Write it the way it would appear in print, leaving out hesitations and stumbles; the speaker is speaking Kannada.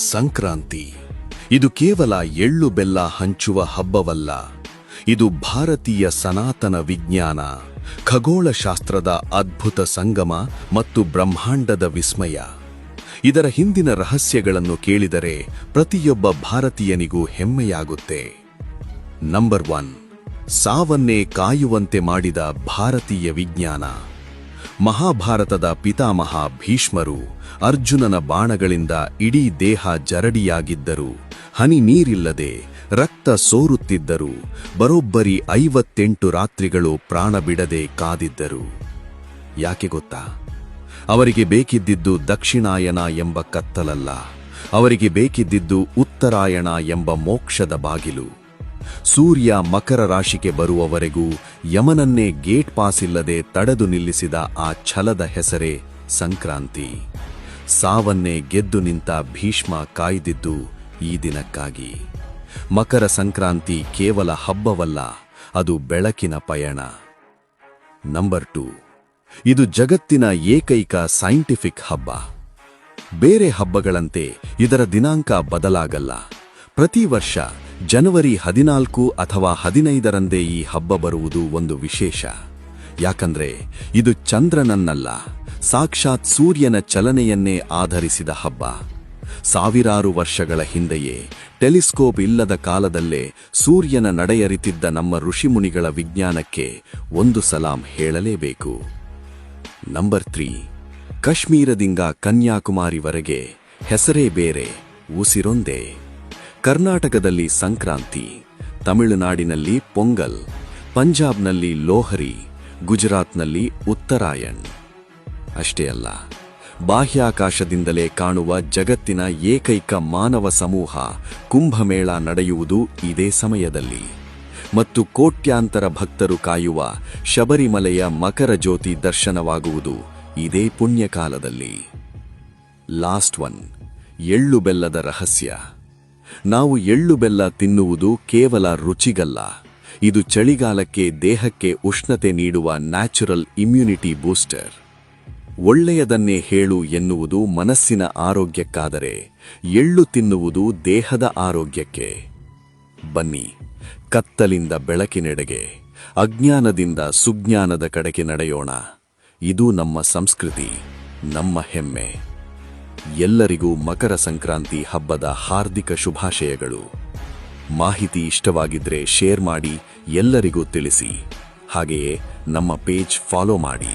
ಸಂಕ್ರಾಂತಿ ಇದು ಕೇವಲ ಎಳ್ಳು ಬೆಲ್ಲ ಹಂಚುವ ಹಬ್ಬವಲ್ಲ. ಇದು ಭಾರತೀಯ ಸನಾತನ ವಿಜ್ಞಾನ, ಖಗೋಳಶಾಸ್ತ್ರದ ಅದ್ಭುತ ಸಂಗಮ ಮತ್ತು ಬ್ರಹ್ಮಾಂಡದ ವಿಸ್ಮಯ. ಇದರ ಹಿಂದಿನ ರಹಸ್ಯಗಳನ್ನು ಕೇಳಿದರೆ ಪ್ರತಿಯೊಬ್ಬ ಭಾರತೀಯನಿಗೂ ಹೆಮ್ಮೆಯಾಗುತ್ತೆ. ನಂಬರ್ 1, ಸಾವನ್ನೇ ಕಾಯುವಂತೆ ಮಾಡಿದ ಭಾರತೀಯ ವಿಜ್ಞಾನ. ಮಹಾಭಾರತದ ಪಿತಾಮಹ ಭೀಷ್ಮರು ಅರ್ಜುನನ ಬಾಣಗಳಿಂದ ಇಡೀ ದೇಹ ಜರಡಿಯಾಗಿದ್ದರು, ಹನಿ ನೀರಿಲ್ಲದೆ ರಕ್ತ ಸೋರುತ್ತಿದ್ದರು, ಬರೋಬ್ಬರಿ 58 ರಾತ್ರಿಗಳು ಪ್ರಾಣ ಬಿಡದೆ ಕಾದಿದ್ದರು. ಯಾಕೆ ಗೊತ್ತಾ? ಅವರಿಗೆ ಬೇಕಿದ್ದಿದ್ದು ದಕ್ಷಿಣಾಯನ ಎಂಬ ಕತ್ತಲಲ್ಲ, ಅವರಿಗೆ ಬೇಕಿದ್ದಿದ್ದು ಉತ್ತರಾಯಣ ಎಂಬ ಮೋಕ್ಷದ ಬಾಗಿಲು. ಸೂರ್ಯ ಮಕರ ರಾಶಿಗೆ ಬರುವವರೆಗೂ ಯಮನನ್ನೇ ಗೇಟ್ ಪಾಸ್ ಇಲ್ಲದೆ ತಡೆದು ನಿಲ್ಲಿಸಿದ ಆ ಛಲದ ಹೆಸರೇ ಸಂಕ್ರಾಂತಿ. ಸಾವನ್ನೇ ಗೆದ್ದು ನಿಂತ ಭೀಷ್ಮ ಕಾಯ್ದಿದ್ದು ಈ ದಿನಕ್ಕಾಗಿ. ಮಕರ ಸಂಕ್ರಾಂತಿ ಕೇವಲ ಹಬ್ಬವಲ್ಲ, ಅದು ಬೆಳಕಿನ ಪಯಣ. ನಂಬರ್ 2, ಇದು ಜಗತ್ತಿನ ಏಕೈಕ ಸೈಂಟಿಫಿಕ್ ಹಬ್ಬ. ಬೇರೆ ಹಬ್ಬಗಳಂತೆ ಇದರ ದಿನಾಂಕ ಬದಲಾಗಲ್ಲ. ಪ್ರತಿ ವರ್ಷ ಜನವರಿ 14 ಅಥವಾ 15ರಂದೇ ಈ ಹಬ್ಬ ಬರುವುದು ಒಂದು ವಿಶೇಷ. ಯಾಕಂದ್ರೆ ಇದು ಚಂದ್ರನನ್ನಲ್ಲ, ಸಾಕ್ಷಾತ್ ಸೂರ್ಯನ ಚಲನೆಯನ್ನೇ ಆಧರಿಸಿದ ಹಬ್ಬ. ಸಾವಿರಾರು ವರ್ಷಗಳ ಹಿಂದೆಯೇ ಟೆಲಿಸ್ಕೋಪ್ ಇಲ್ಲದ ಕಾಲದಲ್ಲೇ ಸೂರ್ಯನ ನಡೆಯರಿತಿದ್ದ ನಮ್ಮ ಋಷಿಮುನಿಗಳ ವಿಜ್ಞಾನಕ್ಕೆ ಒಂದು ಸಲಾಂ ಹೇಳಲೇಬೇಕು. ನಂಬರ್ 3, ಕಾಶ್ಮೀರದಿಂದ ಕನ್ಯಾಕುಮಾರಿವರೆಗೆ ಹೆಸರೇ ಬೇರೆ, ಉಸಿರೊಂದೇ. ಕರ್ನಾಟಕದಲ್ಲಿ ಸಂಕ್ರಾಂತಿ, ತಮಿಳುನಾಡಿನಲ್ಲಿ ಪೊಂಗಲ್, ಪಂಜಾಬ್ನಲ್ಲಿ ಲೋಹರಿ, ಗುಜರಾತ್ನಲ್ಲಿ ಉತ್ತರಾಯಣ್. ಅಷ್ಟೇ ಅಲ್ಲ, ಬಾಹ್ಯಾಕಾಶದಿಂದಲೇ ಕಾಣುವ ಜಗತ್ತಿನ ಏಕೈಕ ಮಾನವ ಸಮೂಹ ಕುಂಭಮೇಳ ನಡೆಯುವುದು ಇದೇ ಸಮಯದಲ್ಲಿ. ಮತ್ತು ಕೋಟ್ಯಾಂತರ ಭಕ್ತರು ಕಾಯುವ ಶಬರಿಮಲೆಯ ಮಕರ ಜ್ಯೋತಿ ದರ್ಶನವಾಗುವುದು ಇದೇ ಪುಣ್ಯಕಾಲದಲ್ಲಿ. ಲಾಸ್ಟ್ 1, ಎಳ್ಳು ಬೆಲ್ಲದ ರಹಸ್ಯ. ನಾವು ಎಳ್ಳು ಬೆಲ್ಲ ತಿನ್ನುವುದು ಕೇವಲ ರುಚಿಗಲ್ಲ, ಇದು ಚಳಿಗಾಲಕ್ಕೆ ದೇಹಕ್ಕೆ ಉಷ್ಣತೆ ನೀಡುವ ನ್ಯಾಚುರಲ್ ಇಮ್ಯುನಿಟಿ ಬೂಸ್ಟರ್. ಒಳ್ಳೆಯದನ್ನೇ ಹೇಳು ಎನ್ನುವುದು ಮನಸ್ಸಿನ ಆರೋಗ್ಯಕ್ಕಾದರೆ, ಎಳ್ಳು ತಿನ್ನುವುದು ದೇಹದ ಆರೋಗ್ಯಕ್ಕೆ. ಬನ್ನಿ, ಕತ್ತಲಿಂದ ಬೆಳಕಿನೆಡೆಗೆ, ಅಜ್ಞಾನದಿಂದ ಸುಜ್ಞಾನದ ಕಡೆಗೆ ನಡೆಯೋಣ. ಇದು ನಮ್ಮ ಸಂಸ್ಕೃತಿ, ನಮ್ಮ ಹೆಮ್ಮೆ. ಎಲ್ಲರಿಗೂ ಮಕರ ಸಂಕ್ರಾಂತಿ ಹಬ್ಬದ ಹಾರ್ದಿಕ ಶುಭಾಶಯಗಳು. ಮಾಹಿತಿ ಇಷ್ಟವಾಗಿದ್ರೆ ಶೇರ್ ಮಾಡಿ, ಎಲ್ಲರಿಗೂ ತಿಳಿಸಿ. ಹಾಗೆಯೇ ನಮ್ಮ ಪೇಜ್ ಫಾಲೋ ಮಾಡಿ.